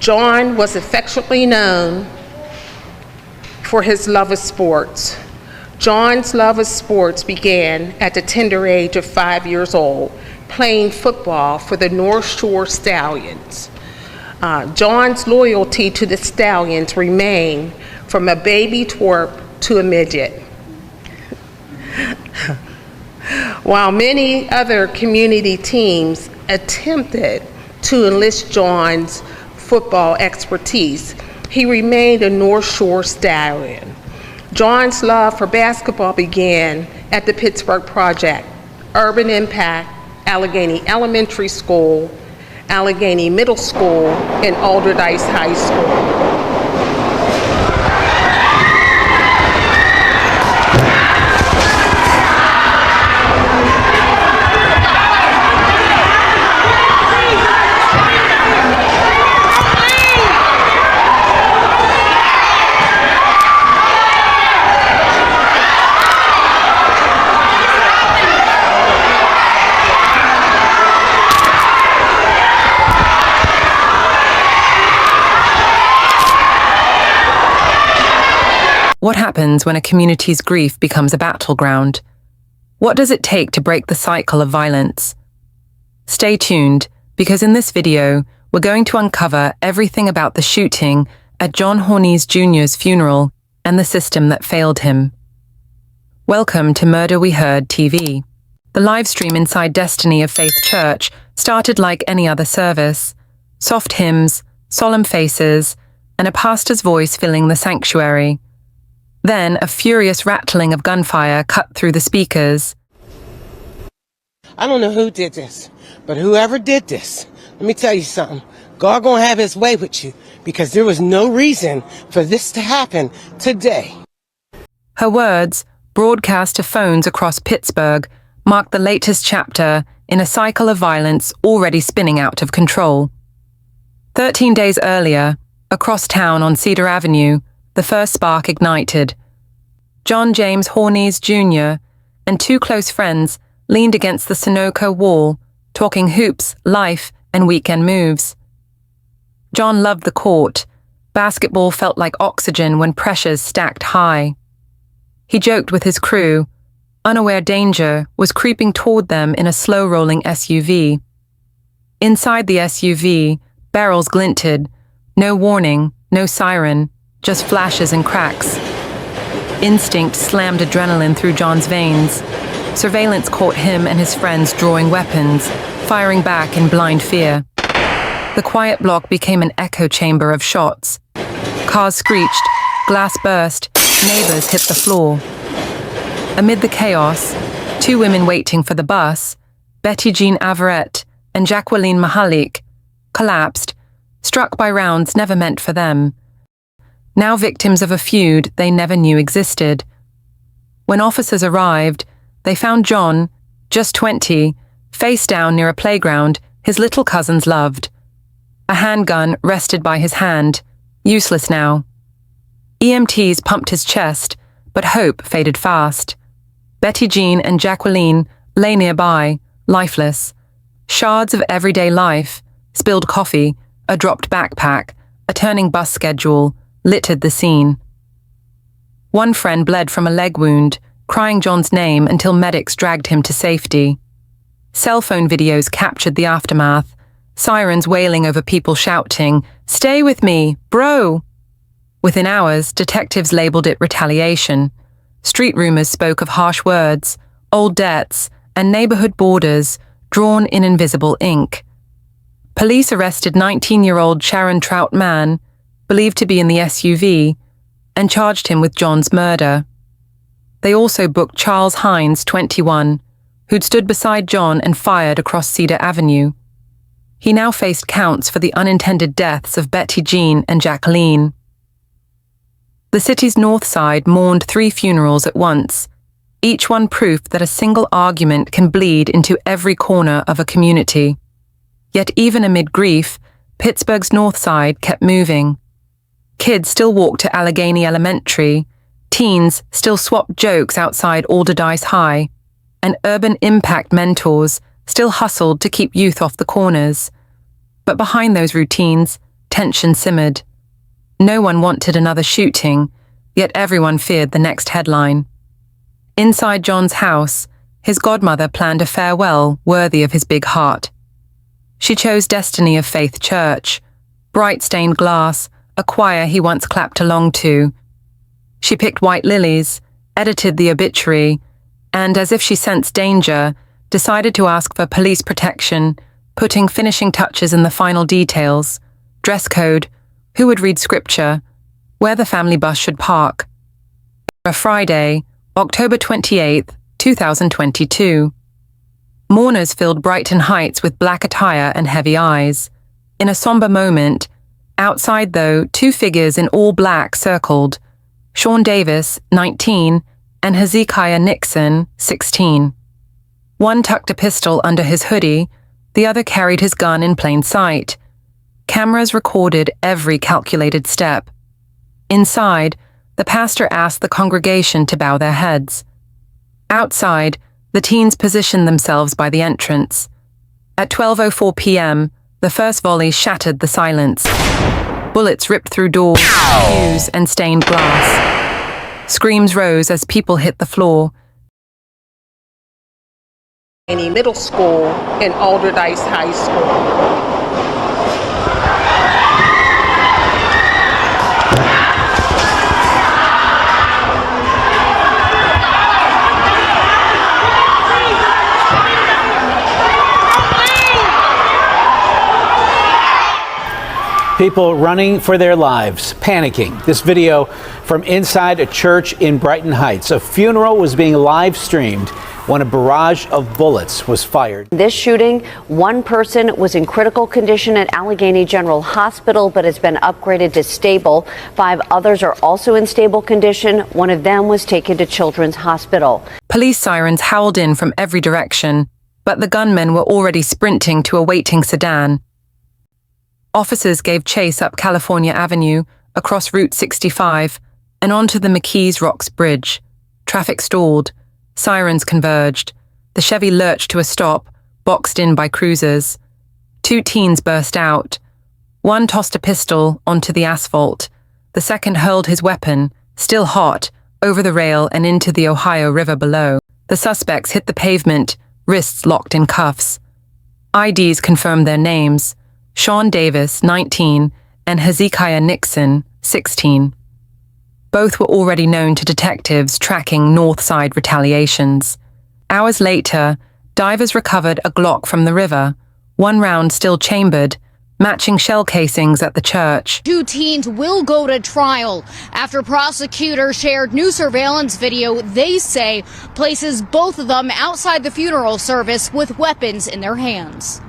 John was affectionately known for his love of sports. John's love of sports began at the tender age of 5 years old, playing football for the North Shore Stallions. John's loyalty to the Stallions remained from a baby twerp to a midget. While many other community teams attempted to enlist John's football expertise, he remained a North Shore Stallion. John's love for basketball began at the Pittsburgh Project, Urban Impact, Allegheny Elementary School, Allegheny Middle School, and Alderdice High School. What happens when a community's grief becomes a battleground? What does it take to break the cycle of violence? Stay tuned, because in this video, we're going to uncover everything about the shooting at John Horniz Jr.'s funeral and the system that failed him. Welcome to Murder We Heard TV. The live stream inside Destiny of Faith Church started like any other service. Soft hymns, solemn faces, and a pastor's voice filling the sanctuary. Then a furious rattling of gunfire cut through the speakers. I don't know who did this, but whoever did this, let me tell you something. God gonna have his way with you, because there was no reason for this to happen today. Her words, broadcast to phones across Pittsburgh, marked the latest chapter in a cycle of violence already spinning out of control. 13 days earlier, across town on Cedar Avenue, the first spark ignited. John James Horniz Jr. and two close friends leaned against the Sunoco wall, talking hoops, life, and weekend moves. John loved the court. Basketball felt like oxygen when pressures stacked high. He joked with his crew. Unaware danger was creeping toward them in a slow-rolling SUV. Inside the SUV, barrels glinted. No warning, no siren, just flashes and cracks. Instinct slammed adrenaline through John's veins. Surveillance caught him and his friends drawing weapons, firing back in blind fear. The quiet block became an echo chamber of shots. Cars screeched, glass burst, neighbors hit the floor. Amid the chaos, two women waiting for the bus, Betty Jean Averett and Jacqueline Mahalik, collapsed, struck by rounds never meant for them. Now victims of a feud they never knew existed. When officers arrived, they found John, just 20, face down near a playground his little cousins loved. A handgun rested by his hand, useless now. EMTs pumped his chest, but hope faded fast. Betty Jean and Jacqueline lay nearby, lifeless. Shards of everyday life, spilled coffee, a dropped backpack, a turning bus schedule, littered the scene. One friend bled from a leg wound, crying John's name until medics dragged him to safety. Cell phone videos captured the aftermath, sirens wailing over people shouting, "Stay with me, bro!" Within hours, detectives labeled it retaliation. Street rumors spoke of harsh words, old debts, and neighborhood borders drawn in invisible ink. Police arrested 19-year-old Sharon Troutman, believed to be in the SUV, and charged him with John's murder. They also booked Charles Hines, 21, who'd stood beside John and fired across Cedar Avenue. He now faced counts for the unintended deaths of Betty Jean and Jacqueline. The city's north side mourned 3 funerals at once, each one proof that a single argument can bleed into every corner of a community. Yet even amid grief, Pittsburgh's north side kept moving. Kids still walked to Allegheny Elementary, teens still swapped jokes outside Alderdice High, and urban impact mentors still hustled to keep youth off the corners. But behind those routines, tension simmered. No one wanted another shooting, yet everyone feared the next headline. Inside John's house, his godmother planned a farewell worthy of his big heart. She chose Destiny of Faith Church, bright stained glass, a choir he once clapped along to. She picked white lilies, edited the obituary, and, as if she sensed danger, decided to ask for police protection, putting finishing touches in the final details: dress code, who would read scripture, where the family bus should park. A Friday, October 28th, 2022. Mourners filled Brighton Heights with black attire and heavy eyes. In a somber moment, outside though, two figures in all black circled: Sean Davis, 19, and Hezekiah Nixon, 16. One tucked a pistol under his hoodie, the other carried his gun in plain sight. Cameras recorded every calculated step. Inside, the pastor asked the congregation to bow their heads. Outside, the teens positioned themselves by the entrance. At 12:04 p.m., the first volley shattered the silence. Bullets ripped through doors, pews, and stained glass. Screams rose as people hit the floor. Middle School and Alderdice High School. People running for their lives, panicking. This video from inside a church in Brighton Heights. A funeral was being live streamed when a barrage of bullets was fired. This shooting, one person was in critical condition at Allegheny General Hospital but has been upgraded to stable. 5 others are also in stable condition. One of them was taken to Children's Hospital. Police sirens howled in from every direction, but the gunmen were already sprinting to a waiting sedan. Officers gave chase up California Avenue, across Route 65, and onto the McKees Rocks Bridge. Traffic stalled. Sirens converged. The Chevy lurched to a stop, boxed in by cruisers. 2 teens burst out. One tossed a pistol onto the asphalt. The second hurled his weapon, still hot, over the rail and into the Ohio River below. The suspects hit the pavement, wrists locked in cuffs. IDs confirmed their names: Sean Davis, 19, and Hezekiah Nixon, 16. Both were already known to detectives tracking North Side retaliations. Hours later, divers recovered a Glock from the river, 1 round still chambered, matching shell casings at the church. 2 teens will go to trial after prosecutors shared new surveillance video they say places both of them outside the funeral service with weapons in their hands.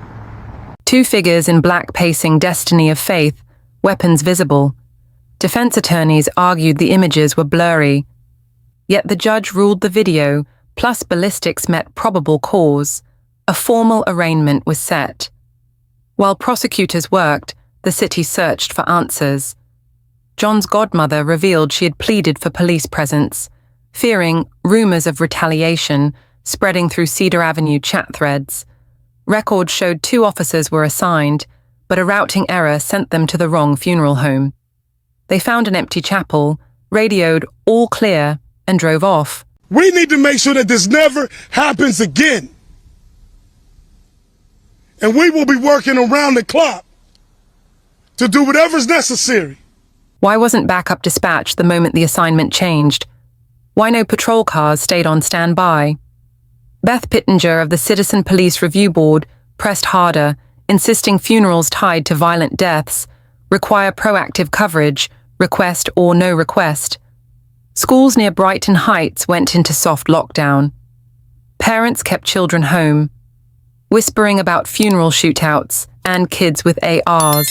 2 figures in black pacing Destiny of Faith, weapons visible. Defense attorneys argued the images were blurry. Yet the judge ruled the video, plus ballistics, met probable cause. A formal arraignment was set. While prosecutors worked, the city searched for answers. John's godmother revealed she had pleaded for police presence, fearing rumors of retaliation spreading through Cedar Avenue chat threads. Records showed 2 officers were assigned, but a routing error sent them to the wrong funeral home. They found an empty chapel, radioed all clear, and drove off. We need to make sure that this never happens again. And we will be working around the clock to do whatever's necessary. Why wasn't backup dispatched the moment the assignment changed? Why no patrol cars stayed on standby? Beth Pittenger of the Citizen Police Review Board pressed harder, insisting funerals tied to violent deaths require proactive coverage, request or no request. Schools near Brighton Heights went into soft lockdown. Parents kept children home, whispering about funeral shootouts and kids with ARs.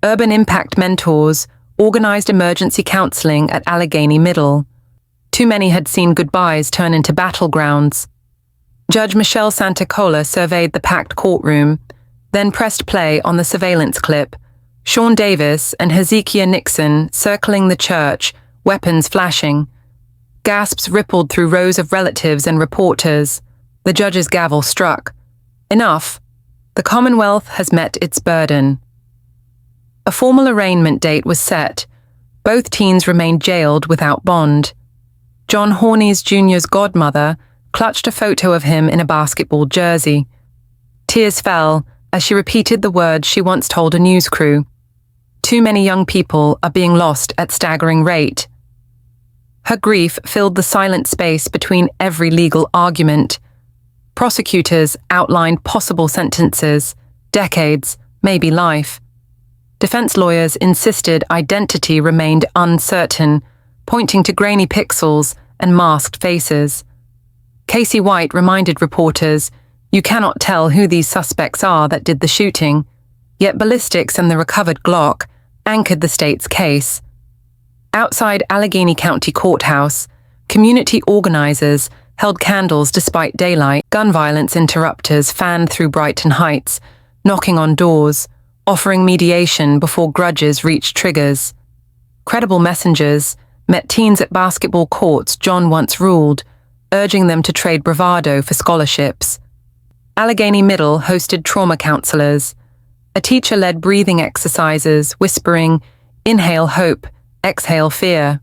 Urban Impact Mentors organized emergency counseling at Allegheny Middle. Too many had seen goodbyes turn into battlegrounds. Judge Michelle Santacola surveyed the packed courtroom, then pressed play on the surveillance clip. Sean Davis and Hezekiah Nixon circling the church, weapons flashing. Gasps rippled through rows of relatives and reporters. The judge's gavel struck. Enough. The Commonwealth has met its burden. A formal arraignment date was set. Both teens remained jailed without bond. John Horniz Jr.'s godmother clutched a photo of him in a basketball jersey. Tears fell as she repeated the words she once told a news crew. Too many young people are being lost at staggering rate. Her grief filled the silent space between every legal argument. Prosecutors outlined possible sentences, decades, maybe life. Defense lawyers insisted identity remained uncertain, pointing to grainy pixels and masked faces. Casey White reminded reporters, "You cannot tell who these suspects are that did the shooting," yet ballistics and the recovered Glock anchored the state's case. Outside Allegheny County Courthouse, community organizers held candles despite daylight. Gun violence interrupters fanned through Brighton Heights, knocking on doors, offering mediation before grudges reached triggers. Credible messengers met teens at basketball courts John once ruled, urging them to trade bravado for scholarships. Allegheny Middle hosted trauma counselors. A teacher led breathing exercises, whispering, "Inhale hope, exhale fear."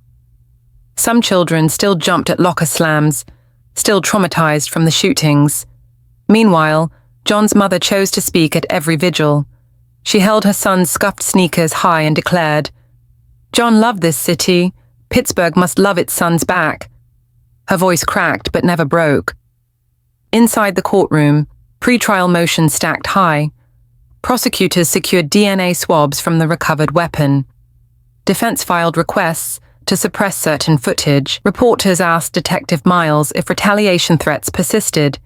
Some children still jumped at locker slams, still traumatized from the shootings. Meanwhile, John's mother chose to speak at every vigil. She held her son's scuffed sneakers high and declared, "John loved this city. Pittsburgh must love its sons back." Her voice cracked but never broke. Inside the courtroom, pretrial motions stacked high. Prosecutors secured DNA swabs from the recovered weapon. Defense filed requests to suppress certain footage. Reporters asked Detective Miles if retaliation threats persisted.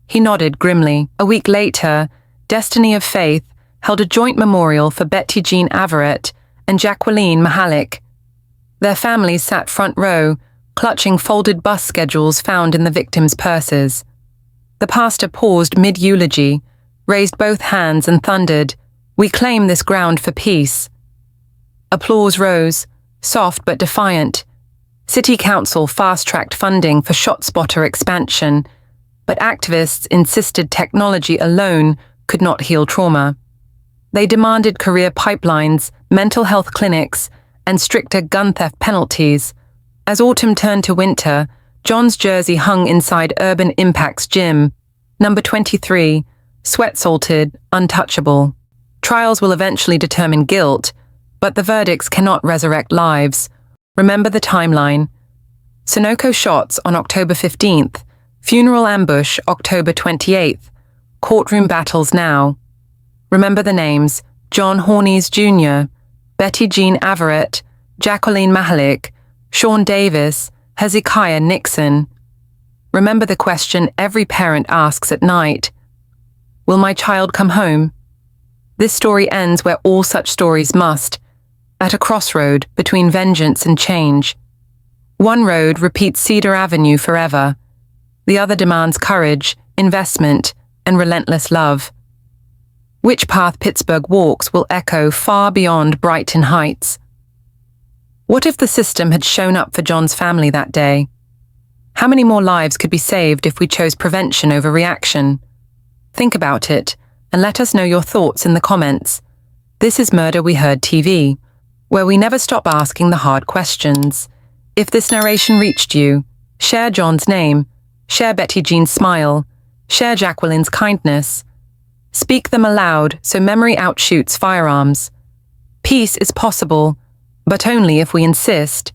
He nodded grimly. A week later, Destiny of Faith held a joint memorial for Betty Jean Averett and Jacqueline Mahalik. Their families sat front row, clutching folded bus schedules found in the victims' purses. The pastor paused mid-eulogy, raised both hands and thundered, "We claim this ground for peace." Applause rose, soft but defiant. City Council fast-tracked funding for ShotSpotter expansion, but activists insisted technology alone could not heal trauma. They demanded career pipelines, mental health clinics, and stricter gun theft penalties. As autumn turned to winter, John's jersey hung inside Urban Impact's gym, number 23, sweat-salted, untouchable. Trials will eventually determine guilt, but the verdicts cannot resurrect lives. Remember the timeline. Sunoco shots on October 15th, funeral ambush October 28th, courtroom battles now. Remember the names: John Horniz Jr., Betty Jean Averett, Jacqueline Mahalik, Sean Davis, Hezekiah Nixon. Remember the question every parent asks at night: will my child come home? This story ends where all such stories must, at a crossroad between vengeance and change. One road repeats Cedar Avenue forever. The other demands courage, investment, and relentless love. Which path Pittsburgh walks will echo far beyond Brighton Heights. What if the system had shown up for John's family that day? How many more lives could be saved if we chose prevention over reaction? Think about it, and let us know your thoughts in the comments. This is Murder We Heard TV, where we never stop asking the hard questions. If this narration reached you, share John's name, share Betty Jean's smile, share Jacqueline's kindness. Speak them aloud so memory outshoots firearms. Peace is possible, but only if we insist.